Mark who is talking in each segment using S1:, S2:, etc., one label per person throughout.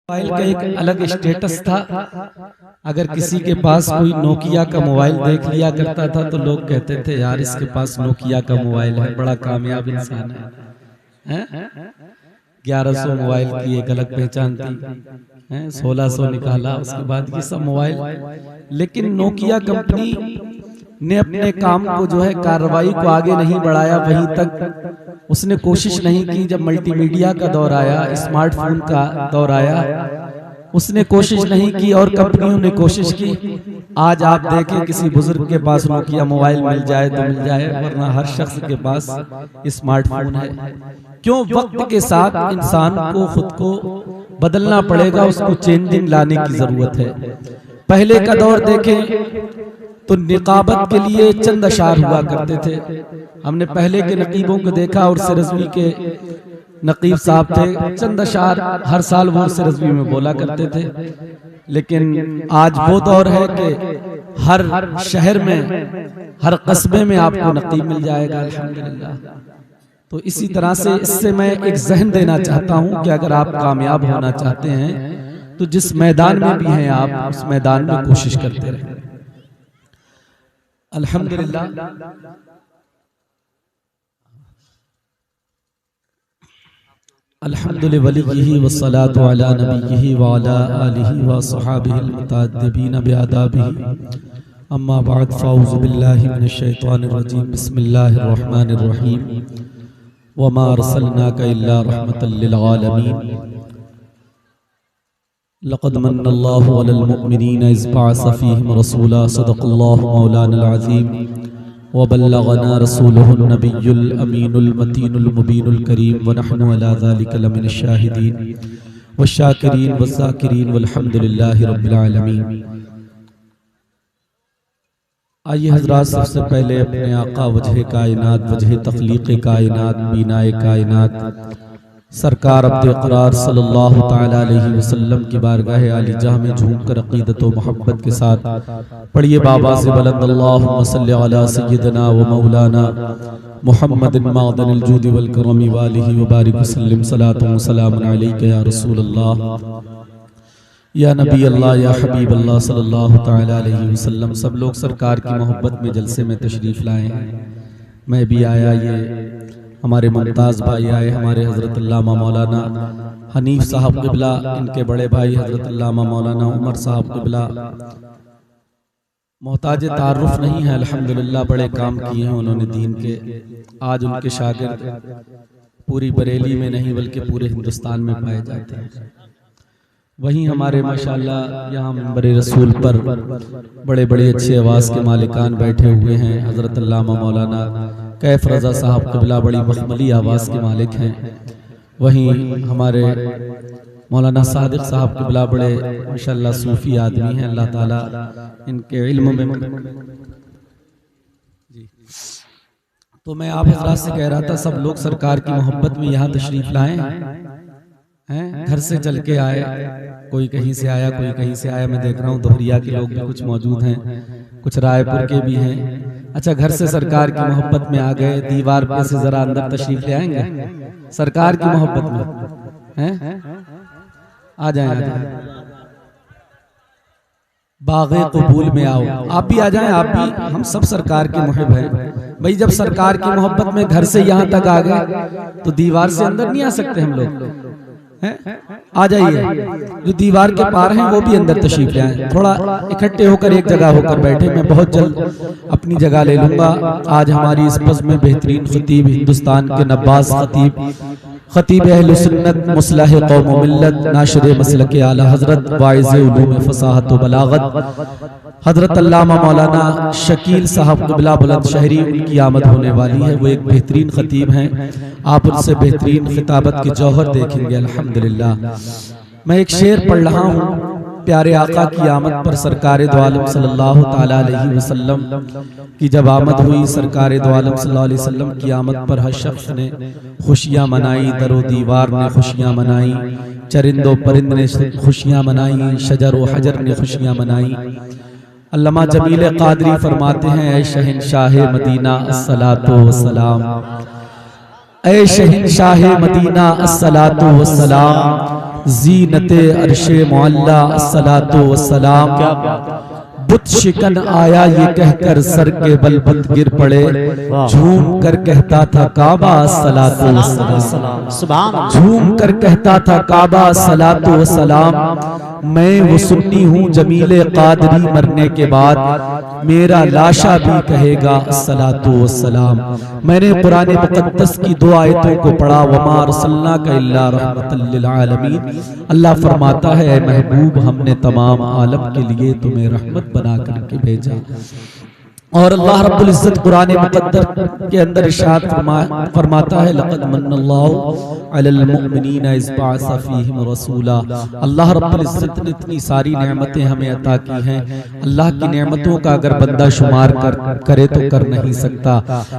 S1: Mobile का एक अलग स्टेटस था। अगर किसी के पास कोई नोकिया का मोबाइल देख लिया करता था तो लोग कहते थे यार इसके पास नोकिया का मोबाइल है, बड़ा कामयाब इंसान है। 1100 मोबाइल की एक अलग पहचान थी, 1600 निकाला, उसके बाद ये सब मोबाइल। लेकिन नोकिया कंपनी ने अपने काम को जो है कार्रवाई को आगे नहीं बढ़ाया, वहीं तक उसने कोशिश नहीं की। जब मल्टीमीडिया का दौर आया, स्मार्टफोन का दौर आया, उसने कोशिश नहीं की और कंपनियों ने कोशिश की। आज आप देखें किसी बुजुर्ग के पास नोकिया मोबाइल मिल जाए तो मिल जाए, वरना हर शख्स के पास स्मार्टफोन है। क्यों? वक्त के साथ इंसान को खुद को बदलना पड़ेगा, उसको चेंजिंग लाने की जरूरत है। पहले का दौर देखें तो निकाबत के लिए चंद अशार हुआ करते थे। हमने पहले के नकीबों को देखा और सिरजवी के नकीब साहब थे, चंद अशार हर साल वो सिरजवी में बोला करते थे। लेकिन आज वो दौर है कि हर शहर में, हर कस्बे में आपको नकीब मिल जाएगा, अल्हम्दुलिल्लाह। तो इसी तरह से इससे मैं एक जहन देना चाहता हूं कि अगर आप कामयाब होना चाहते हैं तो जिस मैदान में भी हैं आप उस मैदान में कोशिश करते रहें। अल्हम्दुलिल्लाह, अल्हम्दुलिल्लाह वलिय्यिही वस्सलातु अला नबिय्यिही व अला आलिही व सहाबिहिल मुतअद्दिबीन बिआदाबिही। अम्मा बाद, फ़अऊज़ु बिल्लाहि मिनश शैतानिर रजीम। बिस्मिल्लाहिर रहमानिर रहीम। वमा अरसलनाका इल्ला रहमतल लिल आलमीन। लक़द मन्नल्लाहु अलल मुअमिनीना इज़ बअस फ़ीहिम रसूला। सदक़ल्लाहु मौलानल अज़ीम व बल्लगना रसूलुहुन नबियुल अमीनुल मतीनुल मुबीनुल करीम व नहनु अला ज़ालिका लमिनश शाहिदीन व शाकिरीन व ज़ाकिरीन वल्हम्दुलिल्लाहि रब्बिल आलमीन। आइए हज़रात, सबसे पहले अपने आका वजह कायनात, वजह तख्लीक़ कायनात, बीनाए कायनात सरकार अब्द इक़रार सल्लल्लाहु तआला अलैहि वसल्लम की बारगाह आली जहाँ में झूमकर अक़ीदत व मोहब्बत के साथ पढ़िए बाबा से बुलंद अल्लाहुम्मा सल्लि अला सय्यिदना व मौलाना मुहम्मदिन मादनिल जूदि वल करमी व आलिहि व बारिक वसल्लिम सलातु व सलामुन अलैका या रसूल अल्लाह या नबी अल्लाह या हबीब अल्लाह सल्लल्लाहु तआला अलैहि वसल्लम। सब लोग सरकार की मोहब्बत में जलसे में तशरीफ़ लाए हैं। मैं भी आया, ये हमारे मुमताज़ भाई आए, हमारे हज़रत अल्लामा मौलाना हनीफ साहब क़िबला, इनके बड़े भाई हज़रत अल्लामा मौलाना उमर साहब क़िबला मोहताज तारुफ नहीं है, अल्हम्दुलिल्लाह बड़े काम किए हैं उन्होंने दीन के। आज उनके शागिर्द पूरी बरेली में नहीं बल्कि पूरे हिंदुस्तान में पाए जाते हैं। वहीं हमारे माशाअल्लाह यहाँ मिंबर रसूल पर बड़े बड़े अच्छे आवाज़ के मालिकान बैठे हुए हैं। हज़रत अल्लामा मौलाना कैफ रज़ा साहब क़िबला बड़ी मखमली आवाज़ के मालिक हैं। वहीं हमारे मौलाना सादिक साहब क़िबला बड़े माशाअल्लाह सूफ़ी आदमी हैं, अल्लाह ताला इनके इल्म में। तो मैं आप हज़रात से कह रहा था, सब लोग सरकार की मोहब्बत में यहाँ तशरीफ़ लाएं हैं, घर से चल के आए, कोई कहीं से आया, कोई कहीं से आया। मैं देख रहा हूँ दोहरिया के लोग भी कुछ मौजूद हैं, कुछ रायपुर के भी हैं। अच्छा, घर से सरकार की मोहब्बत में आ गए, दीवार पे से जरा अंदर तशरीफ ले आएंगे सरकार की मोहब्बत में हैं? आ जाएं, आ जाएं, बाग़े क़बूल में आओ। आप भी आ जाएं, आप भी, हम सब सरकार के मुहिब हैं भाई। जब सरकार की मोहब्बत में घर से यहाँ तक आ गए तो दीवार से अंदर नहीं आ सकते हम लोग। आ जाइए, जो दीवार के पार हैं वो भी अंदर तशरीफ ले आए। थोड़ा इकट्ठे होकर एक जगह होकर बैठे, मैं बहुत जल्द अपनी जगह ले लूंगा। आज हमारी इस बज़्म में बेहतरीन खतीब, हिंदुस्तान के नब्बाज़ खतीब, खतीब अहले सुन्नत, मुस्लह कौम व मिल्लत, नाशिर मसलक आला हज़रत, वाइज़ उलूम फ़साहत व बलागत, हज़रत अल्लामा मौलाना शकील साहब क़िबला बुलंदशहरी, उनकी आमद होने वाली है। वो एक बेहतरीन खतीब हैं, आप उनसे बेहतरीन खिताबत के जौहर देखेंगे अल्हम्दुलिल्लाह। मैं एक शेर पढ़ रहा हूँ, प्यारे आका की आमद पर सरकार दो आलम सल्लल्लाहु ताला अलैहि वसल्लम की जब आमद हुई, सरकार दो आलम सल्लल्लाहु अलैहि वसल्लम की आमद पर हर शख्स ने खुशियाँ मनाई, दरो दीवार ने खुशियाँ मनाई, चरिंदो परिंद ने खुशियाँ मनाई, शजर व हजर ने खुशियाँ मनाई। अल्लामा जमील क़ादरी फरमाते हैं, ऐ शहंशाह मदीना अस्सलातु वस्सलाम, ऐ शहंशाह मदीना अस्सलातु वस्सलाम, जीनते अर्शे मौला अस्सलातु वस्सलाम। बुत शिकन आया ये कहकर सर के बल बंद गिर पड़े, झूम कर कहता था काबा अस्सलातु वस्सलाम। झूम कर कहता था काबा अस्सलातु वस्सलाम। मैं वो सुन्नी हूँ जमीले कादरी मरने के बाद मेरा लाशा भी कहेगा अस्सलातु वस्सलाम। मैंने कुरान मुक़द्दस की 2 आयतों को पढ़ा, वमा अर्सलनाका इल्ला रहमतल लिल आलमीन। अल्लाह फरमाता है, महबूब हमने तमाम आलम के लिए तुम्हें रहमत बना करके भेजा। और अल्लाह रब्बुल इज्जत कुरान मुक़द्दस के अंदर इरशाद फरमाता है, लक़द मन्नल्लाहु अलल मुमिनीना इज़ बअसा फ़ीहिम रसूला। अल्लाह रब्बुल इज्जत ने इतनी सारी नेमतें हमें अता की हैं, अल्लाह की नेमतों का अगर बंदा शुमार करे तो कर नहीं सकता,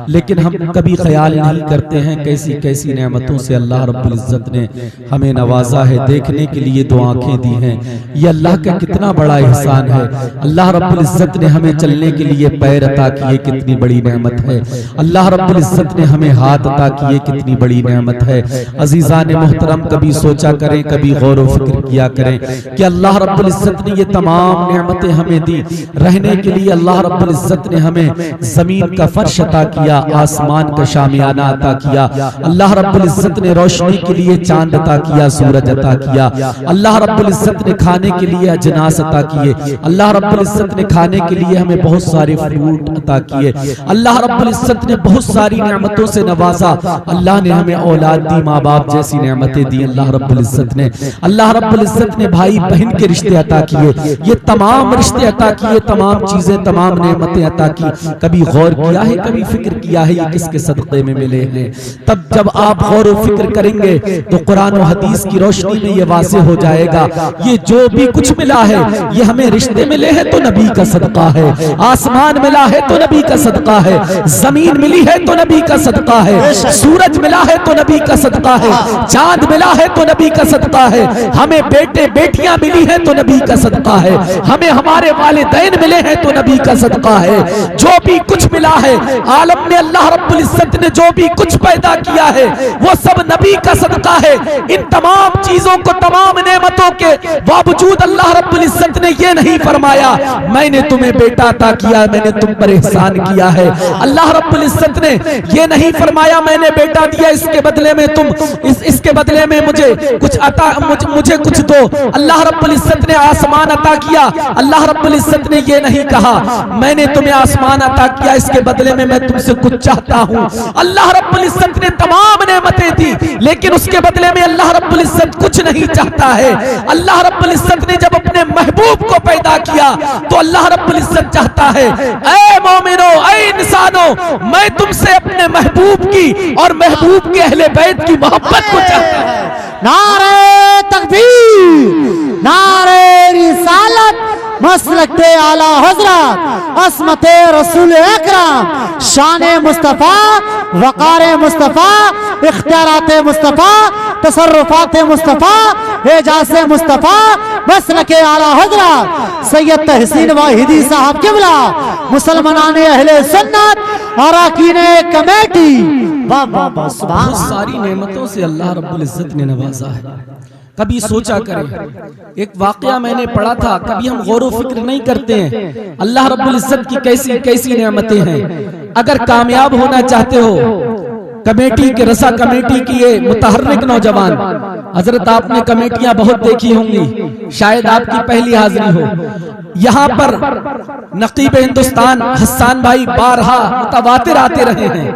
S1: लेकिन हम कभी ख्याल नहीं करते हैं कैसी कैसी नेमतों से अल्लाह रब्बुल इज्जत ने हमें नवाजा है। देखने के लिए 2 आँखें दी हैं, ये अल्लाह का कितना बड़ा एहसान है। अल्लाह रब्बुल इज्जत ने हमें चलने के लिए पैर अता किए, कितनी बड़ी नेमत है। अल्लाह रब्बुल इज्जत ने हमें हाथ अता किए, कितनी बड़ी नेमत है। अजीजान मोहतरम, कभी सोचा करें, कभी गौर व फिक्र किया करें कि अल्लाह रब्बुल इज्जत ने ये तमाम नेमतें हमें दी। रहने के लिए अल्लाह रब्बुल इज्जत ने हमें जमीन का फर्श अता किया, आसमान का शामियाना अता किया। अल्लाह रब्बुल इज्जत ने रोशनी के लिए चांद अता किया, सूरज अता किया। अल्लाह रब्बुल इज्जत ने खाने के लिए अजनास अता किए। अल्लाह रब्बुल इज्जत ने खाने के लिए हमें बहुत सारे फ्रूट अता किए। अल्लाह रब्बुल इज्जत ने बहुत सारी नेमतों से नवाजा। अल्लाह ने हमें औलाद दी, माँ बाप जैसी नेमतें दी अल्लाह रब्बुल इज्जत ने। अल्लाह रब्बुल इज्जत ने भाई बहन के रिश्ते अता किए, ये तमाम रिश्ते अता किए, तमाम चीजें, तमाम नेमतें अता की। कभी गौर किया है, कभी फिक्र किया है ये किसके सदक़े में मिले हैं? तब जब आप गौर व फिक्र करेंगे तो कुरान और हदीस की रोशनी में ये वाज़ेह हो जाएगा, ये जो भी कुछ मिला है ये हमें रिश्ते मिले हैं तो नबी का सदका है। आसमान मिला है तो नबी का सदका है, जमीन मिली है तो नबी का सदका है, सूरज मिला है तो नबी का सदका है, चांद मिला है तो नबी का सदका है, हमें बेटे बेटियां मिली है तो नबी का सदका है, हमें हमारे वालिदैन मिले हैं तो नबी का सदका है। जो भी कुछ मिला है आलम में अल्लाह रब्बुल इज्जत ने जो भी कुछ पैदा किया है वो सब नबी का सदका है। इन तमाम चीजों को, तमाम नेमतों के बावजूद अल्लाह रब्बुल इज्जत ने ये नहीं फरमाया मैंने तुम्हें बेटा अता किया, मैंने तुम पर एहसान किया है। अल्लाह रब्बुल इज्जत ने ये नहीं फरमाया मैंने बेटा दिया इसके बदले में तुम इसके बदले में मुझे कुछ अता, मुझे कुछ दो। अल्लाह रब्बुल इज्जत ने आसमान अता किया, अल्लाह रब्बुल इज्जत ने ये नहीं कहा मैंने तुम्हें आसमान अता किया इसके बदले में मैं तुमसे कुछ चाहता हूँ। अल्लाह रब्बुल इज्जत ने तमाम नेमतें दी, लेकिन उसके बदले में अल्लाह रब्बुल इज्जत कुछ नहीं चाहता है। अल्लाह रब्बुल इज्जत ने जब अपने महबूब को पैदा किया तो अल्लाह रब्बुल इज्जत चाहता है, ऐ मोमिनो, ऐ इंसानो, मैं तुमसे अपने महबूब की और महबूब के अहले बैत की मोहब्बत को चाहता है।
S2: नारे तकबीर, नारे रिसालत, मसलक आला हजरत, असमत रसूल अकरम, शान मुस्तफ़ा, वक़ार मुस्तफ़ा, इख्तियारात मुस्तफ़ा, तसर्रुफात मुस्तफ़ा, एजाज़ मुस्तफ़ा, मसलक आला हजरत सैयद तहसीन वाहिदी साहब किबला, मुसलमानाने अहले सुन्नत और अकीने कमेटी।
S1: बहुत सारी नेमतों से अल्लाह रब्बुल इज्जत ने नवाजा है। कभी सोचा करें, एक वाकया मैंने पढ़ा था, कभी हम गौर व फिक्र नहीं करते हैं अल्लाह रब्बुल इज्जत की कैसी कैसी नेमतें हैं। अगर कामयाब होना चाहते हो, कमेटी के रसा कमेटी की ये मुतहर्रिक नौजवान, हजरत आपने कमेटियां बहुत देखी होंगी, शायद आपकी पहली हाजिरी हो। यहाँ पर नकीब हिंदुस्तान हसन भाई बारहा मुतवातिर आते रहे हैं,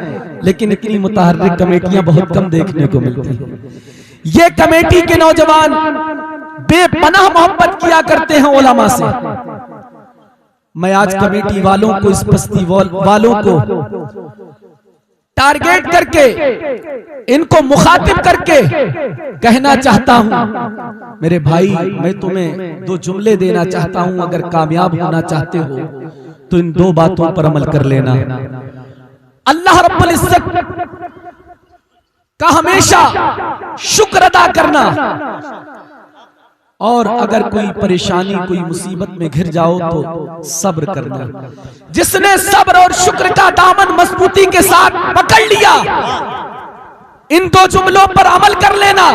S1: लेकिन इतनी मुतहर्रिक कमेटियां बहुत कम देखने को मिलती हैं। ये कमेटी के नौजवान बेपनाह मोहब्बत किया करते हैं उलमा से। मैं आज कमेटी वालों को, इस बस्ती वालों को टारगेट करके, इनको मुखातिब करके कहना चाहता हूं, मेरे भाई मैं तुम्हें 2 जुमले देना चाहता हूं, अगर कामयाब होना चाहते हो तो इन 2 बातों पर अमल कर लेना। अल्लाह रब्बुल इज्जत का हमेशा शुक्र अदा करना, और अगर कोई परेशानी, कोई मुसीबत में घिर जाओ तो सब्र करना। जिसने सब्र और शुक्र का दामन मजबूती के साथ पकड़ लिया, इन 2 जुमलों पर अमल कर लेना,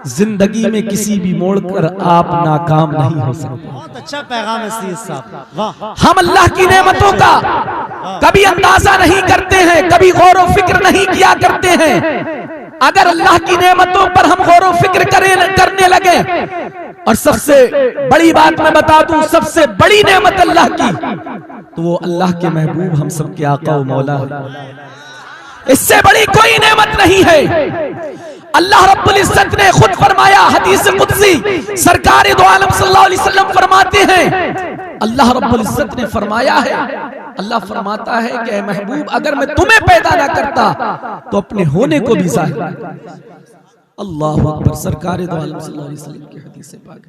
S1: जिंदगी में किसी भी मोड़ पर आप नाकाम नहीं हो सकते।
S2: बहुत अच्छा पैगाम है सीद साहब, वाह।
S1: हम अल्लाह की नेमतों का कभी अंदाजा नहीं करते हैं, कभी गौर व फिक्र नहीं किया करते हैं। अगर अल्लाह की नेमतों पर हम गौर व फिक्र करने लगे, और सबसे बड़ी बात मैं बता दूं, सबसे बड़ी नेमत अल्लाह की, तो वो अल्लाह के महबूब हम सबके आका व मौला है। इससे बड़ी कोई नेमत नहीं है। अल्लाह रब्बुल इज्जत ने खुद फरमाया, हदीस कुदसी, सरकार दो आलम सल्लल्लाहु अलैहि वसल्लम फरमाते हैं, अल्लाह रब्बुल इज्जत ने फरमाया है, अल्लाह फरमाता है कि महबूब अगर मैं तुम्हें पैदा ना करता तो अपने होने को भी जाहिर। अल्लाह अकबर। सरकार दो आलम सल्लल्लाहु अलैहि वसल्लम की हदीस पाक।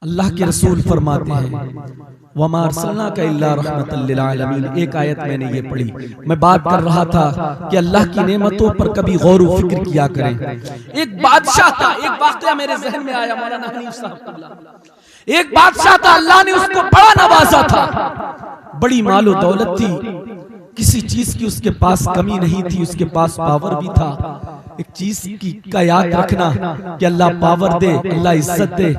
S1: अल्लाह के रसूल फरमाते हैं, वमा अरसलनाका इल्ला रहमतल लिल आलमीन। एक आयत मैंने ये पढ़ी, मैं बात कर रहा था कि अल्लाह की नेमतों पर कभी गौर व फिक्र किया करें। एक बादशाह था, एक वाकया मेरे जहन में आया, मौलाना हनीफ साहब। एक बादशाह था, अल्लाह ने उसको बड़ा नवाजा था, बड़ी मालो दौलत थी, किसी चीज की उसके पास कमी नहीं थी, उसके पास पावर भी था। एक चीज का याद रखना कि अल्लाह पावर दे, अल्लाह इज्जत दे,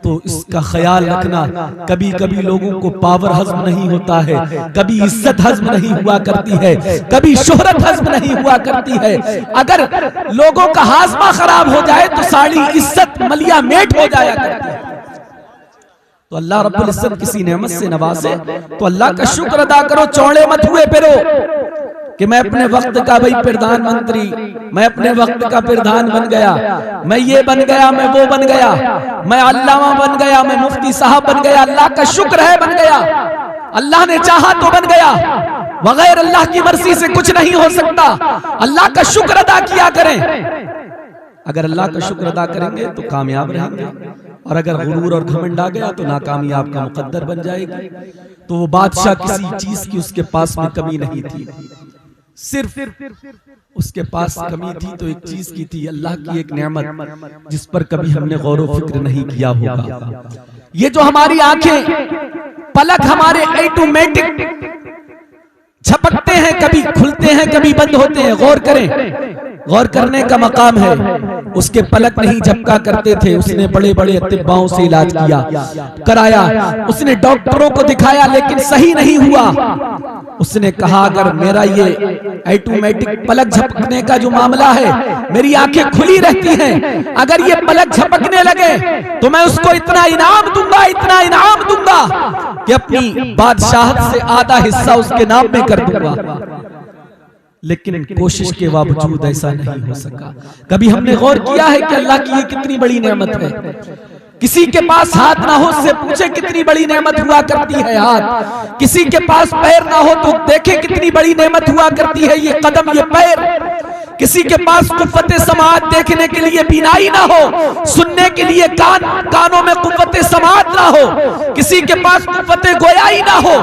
S1: तो इसका ख्याल रखना। कभी कभी लोगों को पावर हजम नहीं होता है, कभी इज्जत हजम नहीं हुआ करती है, कभी शोहरत हजम नहीं हुआ करती है। अगर लोगों का हाजमा खराब हो जाए तो सारी इज्जत मलिया मेट हो जाया करती है। तो अल्लाह रब्बुल इज्जत किसी नेमत से नवाजे तो अल्लाह का शुक्र अदा करो, चौड़े मत हुए फिरो कि मैं अपने वक्त का भाई प्रधानमंत्री, मैं अपने वक्त का प्रधान बन गया, मैं ये बन गया, मैं वो बन गया, मैं अल्लामा बन गया, मैं मुफ्ती साहब बन गया। अल्लाह का शुक्र है बन गया, अल्लाह ने चाहा तो बन गया, बगैर अल्लाह की मर्जी से कुछ नहीं हो सकता। अल्लाह का शुक्र अदा किया करें। अगर अल्लाह का शुक्र अदा करेंगे तो कामयाब रहेंगे, और अगर गुरूर और घमंड आ गया तो नाकामी आपका मुकद्दर बन जाएगी। तो वो बादशाह किसी चीज की उसके पास में कमी नहीं थी, सिर्फ उसके पास कमी थी तो एक चीज की थी, अल्लाह की एक नेमत जिस पर कभी हमने गौर व फिक्र नहीं किया होगा। ये जो हमारी आंखें पलक हमारे ऑटोमेटिक झपकते हैं, कभी खुलते हैं कभी बंद होते हैं, गौर करें, गौर करने का मकाम है। उसके पलक नहीं झपका करते थे, उसने बड़े बड़े अतिब्बाओं से इलाज किया कराया, उसने डॉक्टरों को दिखाया लेकिन सही नहीं हुआ। उसने कहा अगर मेरा ये ऑटोमेटिक पलक झपकने का जो मामला है, मेरी आंखें खुली रहती हैं, अगर ये पलक झपकने लगे तो मैं उसको इतना इनाम दूंगा, इतना इनाम दूंगा कि अपनी बादशाहत से आधा हिस्सा उसके नाम में कर दूंगा। लेकिन कोशिश के बावजूद ऐसा नहीं हो सका। कभी हमने गौर किया है कि अल्लाह की ये कितनी बड़ी नेमत है। किसी के पास हाथ ना हो से पूछे कितनी बड़ी नेमत हुआ करती है हाथ, किसी के पास पैर ना हो तो देखे कितनी बड़ी नेमत हुआ करती है ये कदम, ये पैर। किसी के पास कुव्वते समाअत देखने के लिए बीनाई ना हो, सुनने के लिए कानों में कुव्वते समाअत ना हो, किसी के पास कुव्वते गोयाई ना हो,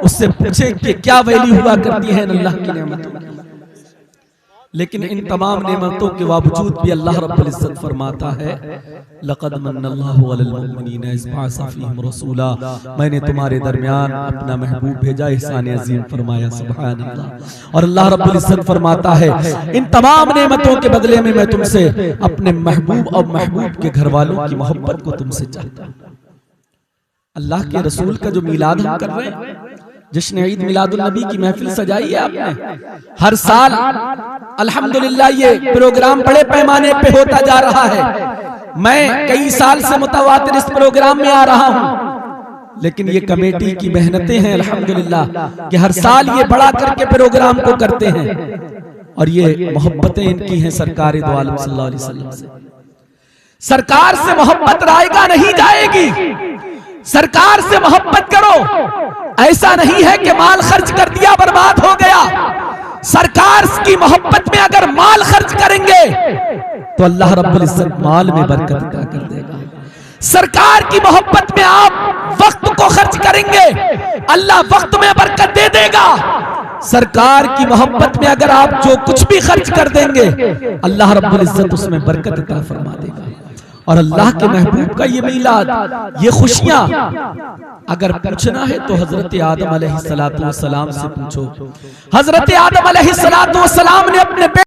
S1: उससे पूछे कि क्या वैल्यू हुआ करती है अल्लाह की नेमतों की। लेकिन इन तमाम नेमतों के बावजूद भी अल्लाह रब्बुल इज्जत फरमाता है, लक़द मन्नल्लाहु अलल मुमिनीना इज़ बअसा फ़ीहिम रसूला, मैंने तुम्हारे दरमियान अपना महबूब भेजा, एहसान अज़ीम फरमाया, सुभान अल्लाह। और अल्लाह रब्बुल इज्जत फरमाता है इन तमाम नेमतों के बदले में मैं तुमसे अपने महबूब और महबूब के घर वालों की मोहब्बत को तुमसे चाहता हूँ। अल्लाह के रसूल का जो मीलाद हम कर रहे हैं, जिसने ईद मिलादुल नबी की महफिल सजाई है आपने, हर साल अल्हम्दुलिल्लाह ये प्रोग्राम बड़े पैमाने पे होता जा रहा है। मैं कई साल से मुतवातिर इस प्रोग्राम में आ रहा हूँ, लेकिन ये कमेटी की मेहनतें हैं अल्हम्दुलिल्लाह कि हर साल ये बड़ा करके प्रोग्राम को करते हैं, और ये मोहब्बतें इनकी हैं सरकार दो आलम सल्लल्लाहु अलैहि वसल्लम से। सरकार से मोहब्बत रायगा नहीं जाएगी, सरकार से मोहब्बत करो। ऐसा नहीं है कि माल खर्च कर दिया बर्बाद हो गया। सरकार की मोहब्बत में अगर माल खर्च करेंगे तो अल्लाह रब्बुल इज्जत माल में बरकत अता कर देगा। सरकार की मोहब्बत में आप वक्त को खर्च करेंगे, अल्लाह वक्त में बरकत दे देगा। सरकार की मोहब्बत में अगर आप जो कुछ भी खर्च कर देंगे, अल्लाह रब्बुल इज्जत उसमें बरकत अता फरमा देगा। और अल्लाह के महबूब का ये मीलाद, ये खुशियां अगर पूछना है तो हजरत आदम अलैहिस्सलातु वस्सलाम से पूछो। हजरत आदम अलैहिस्सलातु वस्सलाम ने अपने